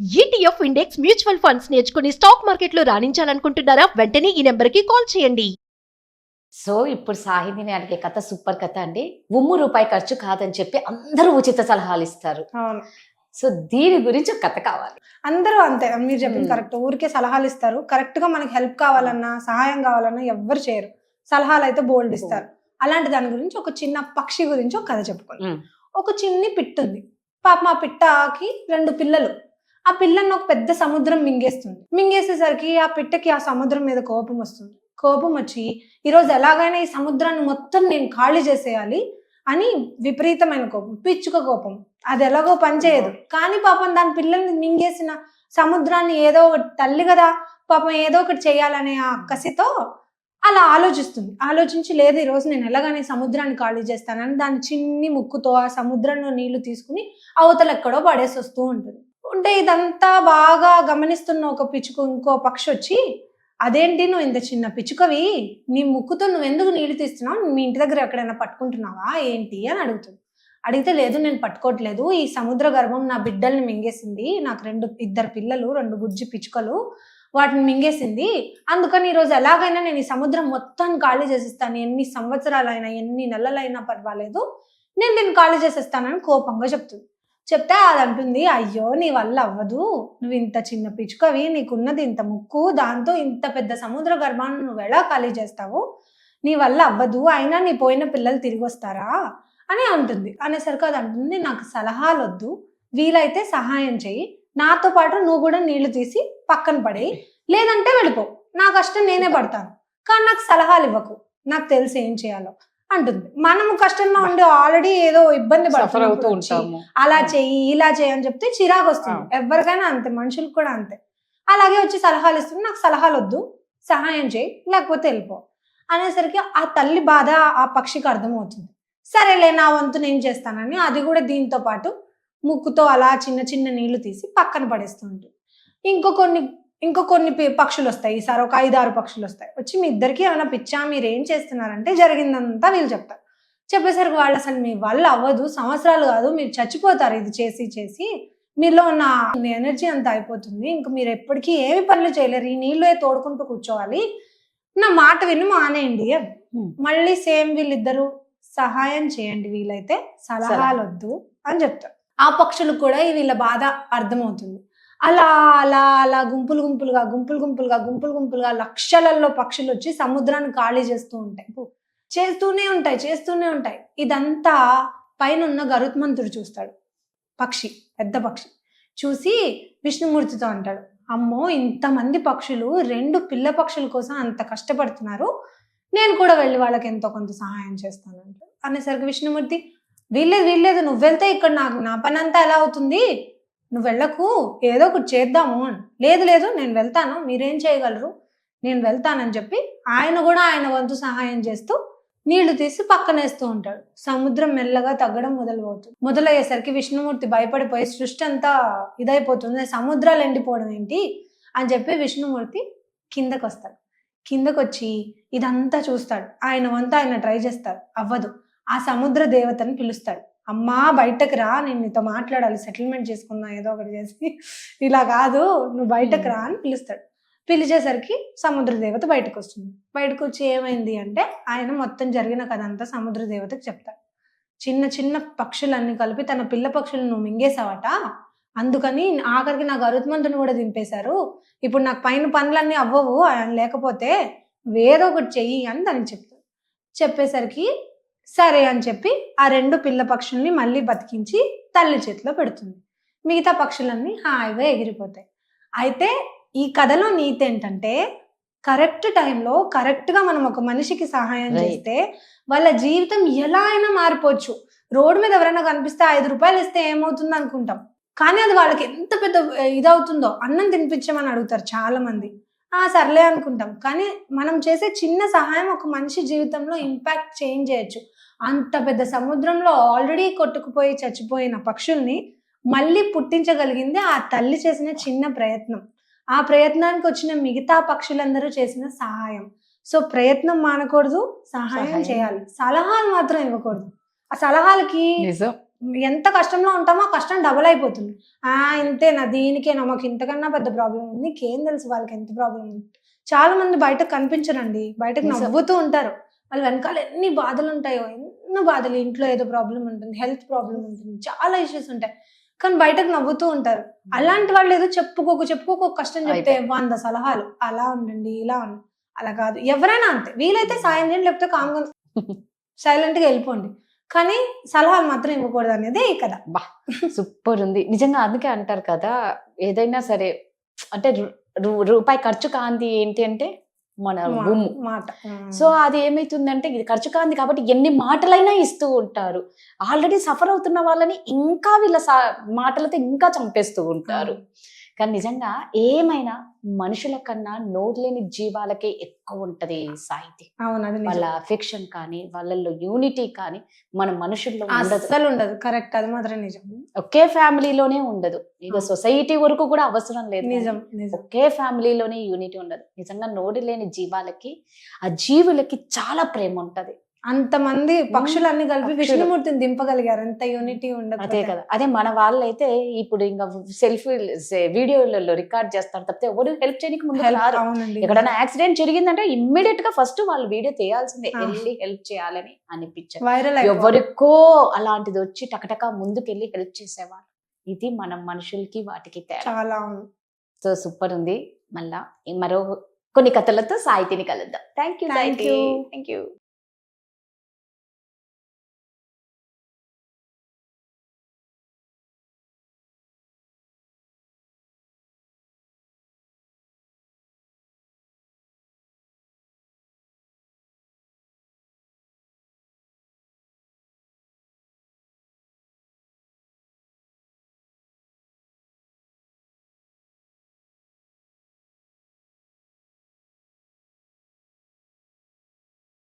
ETF index mutual funds నేర్చుకుని stock మార్కెట్లో రాణించాలనుకుంటున్నారా? వెంటనే ఈ నెంబర్కి కాల్ చేయండి. సో ఇప్పుడు సాహితిని అడిగే కథ సూపర్ కథ అండి. రూపాయి ఖర్చు కాదని చెప్పి అందరూ ఉచిత సలహాలు ఇస్తారు. అవును. సో దీని గురించి ఒక కథ కావాలి. అందరూ అంతే, మీరు చెప్పింది కరెక్ట్. ఊరికే సలహాలు ఇస్తారు, కరెక్ట్ గా మనకి హెల్ప్ కావాలన్నా సహాయం కావాలన్నా ఎవ్వరు చేయరు. సలహాలు అయితే బోల్డ్ ఇస్తారు. అలాంటి దాని గురించి ఒక చిన్న పక్షి గురించి ఒక కథ చెప్పుకోండి. ఒక చిన్ని పిట్ట ఉంది. పాపం ఆ పిట్టకి 2 పిల్లలు. ఆ పిల్లని ఒక పెద్ద సముద్రం మింగేస్తుంది. మింగేసేసరికి ఆ పిట్టకి ఆ సముద్రం మీద కోపం వస్తుంది. కోపం వచ్చి ఈరోజు ఎలాగైనా ఈ సముద్రాన్ని మొత్తం నేను ఖాళీ చేసేయాలి అని విపరీతమైన కోపం, పిచ్చుక కోపం. అది ఎలాగో పనిచేయదు. కానీ పాపం దాని పిల్లల్ని మింగేసిన సముద్రాన్ని ఏదో ఒకటి, తల్లి కదా పాపం ఏదో ఒకటి చేయాలనే ఆ కసితో అలా ఆలోచిస్తుంది. ఆలోచించి లేదు ఈరోజు నేను ఎలాగైనా సముద్రాన్ని ఖాళీ చేస్తానని దాని చిన్ని ముక్కుతో ఆ సముద్రంలో నీళ్లు తీసుకుని అవతల ఎక్కడో పడేసి వస్తూ ఉంటుంది. ఉంటే ఇదంతా బాగా గమనిస్తున్న ఒక ఇంకో పక్షి వచ్చి, అదేంటి నువ్వు ఇంత చిన్న పిచ్చుకవి, నీ ముక్కుతో నువ్వు ఎందుకు నీళ్లు తీస్తున్నావు, మీ ఇంటి దగ్గర ఎక్కడైనా పట్టుకుంటున్నావా ఏంటి అని అడుగుతుంది. అడిగితే లేదు నేను పట్టుకోవట్లేదు, ఈ సముద్ర గర్భం నా బిడ్డల్ని మింగేసింది, నాకు 2 పిల్లలు 2 బుజ్జి పిచ్చుకలు, వాటిని మింగేసింది, అందుకని ఈరోజు ఎలాగైనా నేను ఈ సముద్రం మొత్తాన్ని ఖాళీ చేసేస్తాను, ఎన్ని సంవత్సరాలైనా ఎన్ని నెలలైనా పర్వాలేదు, నేను దీన్ని ఖాళీ చేసేస్తానని కోపంగా చెప్తుంది. చెప్తే అది అంటుంది, అయ్యో నీ వల్ల అవ్వదు, నువ్వు ఇంత చిన్న పిచ్చుకవి, నీకున్నది ఇంత ముక్కు, దాంతో ఇంత పెద్ద సముద్ర గర్భాన్ని నువ్వు ఎలా ఖాళీ చేస్తావు, నీ వల్ల అవ్వదు, అయినా నీ పోయిన పిల్లలు తిరిగి వస్తారా అని అంటుంది. అనేసరికి అది అంటుంది, నాకు సలహాలు వద్దు, వీలైతే సహాయం చెయ్యి, నాతో పాటు నువ్వు కూడా నీళ్లు తీసి పక్కన పడేయి, లేదంటే వెళ్ళిపో, నా కష్టం నేనే పడతాను, కానీ నాకు సలహాలు ఇవ్వకు, నాకు తెలిసి ఏం చేయాలో అంటుంది. మనము కష్టంగా ఉండి ఆల్రెడీ ఏదో ఇబ్బంది పడుతూ అలా చెయ్యి ఇలా చెయ్యి అని చెప్తే చిరాకు వస్తుంది. ఎవరికైనా అంతే, మనుషులకు కూడా అంతే. అలాగే వచ్చి సలహాలు ఇస్తుంది, నాకు సలహాలు వద్దు, సహాయం చేయి, లేకపోతే వెళ్ళిపో అనేసరికి ఆ తల్లి బాధ ఆ పక్షికి అర్థమవుతుంది. సరేలే నా వంతు నేను చేస్తానని అది కూడా దీంతో పాటు ముక్కుతో అలా చిన్న చిన్న నీళ్లు తీసి పక్కన పడేస్తూ ఉంటుంది. ఇంకో కొన్ని పక్షులు వస్తాయి. ఈసారి ఒక 5-6 పక్షులు వస్తాయి. వచ్చి మీ ఇద్దరికి ఏమైనా పిచ్చా, మీరు ఏం చేస్తున్నారంటే జరిగిందంతా వీళ్ళు చెప్తారు. చెప్పేసరికి వాళ్ళు అసలు మీ వల్ల అవ్వదు, సంవత్సరాలు కాదు మీరు చచ్చిపోతారు, ఇది చేసి చేసి మీలో ఉన్న ఎనర్జీ అంతా అయిపోతుంది, ఇంక మీరు ఎప్పటికీ ఏమి పనులు చేయలేరు, ఈ నీళ్ళు తోడుకుంటూ కూర్చోవాలి, నా మాట విని మానేయండి. మళ్ళీ సేమ్ వీళ్ళిద్దరు సహాయం చేయండి, వీలైతే సలహాలు వద్దు అని చెప్తారు. ఆ పక్షులకు కూడా వీళ్ళ బాధ అర్థమవుతుంది. అలా అలా అలా గుంపులు గుంపులుగా లక్షలలో పక్షులు వచ్చి సముద్రాన్ని ఖాళీ చేస్తూ ఉంటాయి. చేస్తూనే ఉంటాయి. ఇదంతా పైన ఉన్న గరుత్మంతుడు చూస్తాడు. పెద్ద పక్షి చూసి విష్ణుమూర్తితో అంటాడు, అమ్మో ఇంతమంది పక్షులు 2 పిల్ల పక్షుల కోసం అంత కష్టపడుతున్నారు, నేను కూడా వెళ్ళి వాళ్ళకి ఎంతో కొంత సహాయం చేస్తాను అంటాడు. అనేసరికి విష్ణుమూర్తి, వీల్లేదు నువ్వు వెళ్తే ఇక్కడ నా పని అంతా ఎలా అవుతుంది, నువ్వు వెళ్ళకు, ఏదో ఒకటి చేద్దాము అని. లేదు నేను వెళ్తాను, మీరేం చేయగలరు, నేను వెళ్తానని చెప్పి ఆయన కూడా ఆయన వంతు సహాయం చేస్తూ నీళ్లు తీసి పక్కనేస్తూ ఉంటాడు. సముద్రం మెల్లగా తగ్గడం మొదలయ్యేసరికి విష్ణుమూర్తి భయపడిపోయి సృష్టి అంతా ఇదైపోతుంది, సముద్రాలు ఎండిపోవడం ఏంటి అని చెప్పి విష్ణుమూర్తి కిందకు వస్తాడు. కిందకొచ్చి ఇదంతా చూస్తాడు. ఆయన వంతు ఆయన ట్రై చేస్తాడు, అవ్వదు. ఆ సముద్ర దేవతని పిలుస్తాడు, అమ్మా బయటకు రా, నేను నీతో మాట్లాడాలి, సెటిల్మెంట్ చేసుకున్నా ఏదో ఒకటి చేసి, ఇలా కాదు నువ్వు బయటకు రా అని పిలుస్తాడు. పిలిచేసరికి సముద్ర దేవత బయటకు వస్తుంది. బయటకు వచ్చి ఏమైంది అంటే ఆయన మొత్తం జరిగిన కథ అంతా సముద్ర దేవతకు చెప్తాడు. చిన్న చిన్న పక్షులన్నీ కలిపి తన పిల్ల పక్షులను నువ్వు మింగేసావట, అందుకని ఆఖరికి నా గరుత్మంతుని కూడా దింపేశారు, ఇప్పుడు నాకు పైన పనులన్నీ అవ్వవు, ఆయన లేకపోతే వేరే ఒకటి చెయ్యి అని దానికి చెప్తాడు. చెప్పేసరికి సరే అని చెప్పి ఆ 2 పిల్ల పక్షుల్ని మళ్ళీ బతికించి తల్లి చేతిలో పెడుతుంది. మిగతా పక్షులన్నీ హాయిగా ఎగిరిపోతాయి. అయితే ఈ కథలో నీతి ఏంటంటే, కరెక్ట్ టైంలో కరెక్ట్గా మనం ఒక మనిషికి సహాయం చేస్తే వాళ్ళ జీవితం ఎలా అయినా మారిపోవచ్చు. రోడ్డు మీద ఎవరైనా కనిపిస్తే 5 రూపాయలు ఇస్తే ఏమవుతుంది అనుకుంటాం, కానీ అది వాళ్ళకి ఎంత పెద్ద ఇదవుతుందో. అన్నం తినిపించమని అడుగుతారు చాలా మంది, సర్లే అనుకుంటాం, కానీ మనం చేసే చిన్న సహాయం ఒక మనిషి జీవితంలో ఇంపాక్ట్ చేంజ్ చేయొచ్చు. అంత పెద్ద సముద్రంలో ఆల్రెడీ కొట్టుకుపోయి చచ్చిపోయిన పక్షుల్ని మళ్ళీ పుట్టించగలిగింది ఆ తల్లి చేసిన చిన్న ప్రయత్నం. ఆ ప్రయత్నానికి వచ్చిన మిగతా పక్షులందరూ చేసిన సహాయం. సో ప్రయత్నం మానకూడదు, సహాయం చేయాలి, సలహాలు మాత్రం ఇవ్వకూడదు. ఆ సలహాలకి ఎంత కష్టంలో ఉంటామో ఆ కష్టం డబుల్ అయిపోతుంది. ఇంతేనా, దీనికేనా, మాకు ఇంతకన్నా పెద్ద ప్రాబ్లం ఉంది, నీకేం తెలుసు వాళ్ళకి ఎంత ప్రాబ్లం ఉంది. చాలా మంది బయటకు కనిపించరండి, బయటకు నిజం. నవ్వుతూ ఉంటారు. వాళ్ళ వెనకాల ఎన్ని బాధలు ఉంటాయో, ఎన్నో బాధలు, ఇంట్లో ఏదో ప్రాబ్లం ఉంటుంది, హెల్త్ ప్రాబ్లం ఉంటుంది, చాలా ఇష్యూస్ ఉంటాయి, కానీ బయటకు నవ్వుతూ ఉంటారు. అలాంటి వాళ్ళు ఏదో చెప్పుకోక కష్టం చెప్తే 100 సలహాలు, అలా ఉండండి, ఇలా ఉండండి. అలా కాదు, ఎవరైనా అంతే. వీలైతే సాయం చేయండి, లేకపోతే కామ్గా సైలెంట్ గా వెళ్ళిపోండి, కానీ సలహాలు మాత్రం ఇవ్వకూడదు అనేది ఈ కథ. సూపర్ ఉంది నిజంగా. అందుకే అంటారు కదా, ఏదైనా సరే అంటే రూపాయి ఖర్చు కాంది ఏంటి అంటే మన భూము మాట. సో అది ఏమైతుందంటే, ఇది ఖర్చు కాంది కాబట్టి ఎన్ని మాటలైనా ఇస్తూ ఉంటారు. ఆల్రెడీ సఫర్ అవుతున్న వాళ్ళని ఇంకా వీళ్ళ మాటలతో ఇంకా చంపేస్తూ ఉంటారు. కానీ నిజంగా ఏమైనా మనుషుల కన్నా నోరులేని జీవాలకే ఎక్కువ ఉంటది సాహితీ. అవును, అది వాళ్ళ అఫెక్షన్ కానీ, వాళ్ళల్లో యూనిటీ కానీ మన మనుషుల్లో ఉండదు, అస్సలు ఉండదు. కరెక్ట్, అది మాత్రం నిజం. ఒకే ఫ్యామిలీలోనే ఉండదు. ఇక సొసైటీ వరకు కూడా అవసరం లేదు, నిజం నిజం. ఒకే ఫ్యామిలీలోనే యూనిటీ ఉండదు. నిజంగా నోరు లేని జీవాలకి, ఆ జీవులకి చాలా ప్రేమ ఉంటది. అంతమంది పక్షులన్నీ కలిపి పక్షులు. విష్ణుమూర్తిని దింపగలిగారు, అంత యూనిటీ అదే ఉండదు కదా. అదే మన వాళ్ళైతే ఇప్పుడు ఇంకా సెల్ఫీ వీడియోలలో రికార్డ్ చేస్తారు తప్పితే ఎవరు హెల్ప్ చేయడానికి ముందు రారు. అవునండి, ఎక్కడైనా యాక్సిడెంట్ జరిగిందంటే ఇమ్మీడియట్ గా ఫస్ట్ వాళ్ళు వీడియో తీయాల్సిందే, వెళ్ళి హెల్ప్ చేయాలని అనిపించారు. వైరల్ ఎవరికో అలాంటిది వచ్చి టకటకా ముందుకెళ్ళి హెల్ప్ చేసేవాళ్ళు. ఇది మనం మనుషులకి వాటికి తేడా. చాలా. సో సూపర్ ఉంది. మళ్ళా మరో కొన్ని కథలతో సాహితీని కలుద్దాం. Thank you. Thank you. Thank you.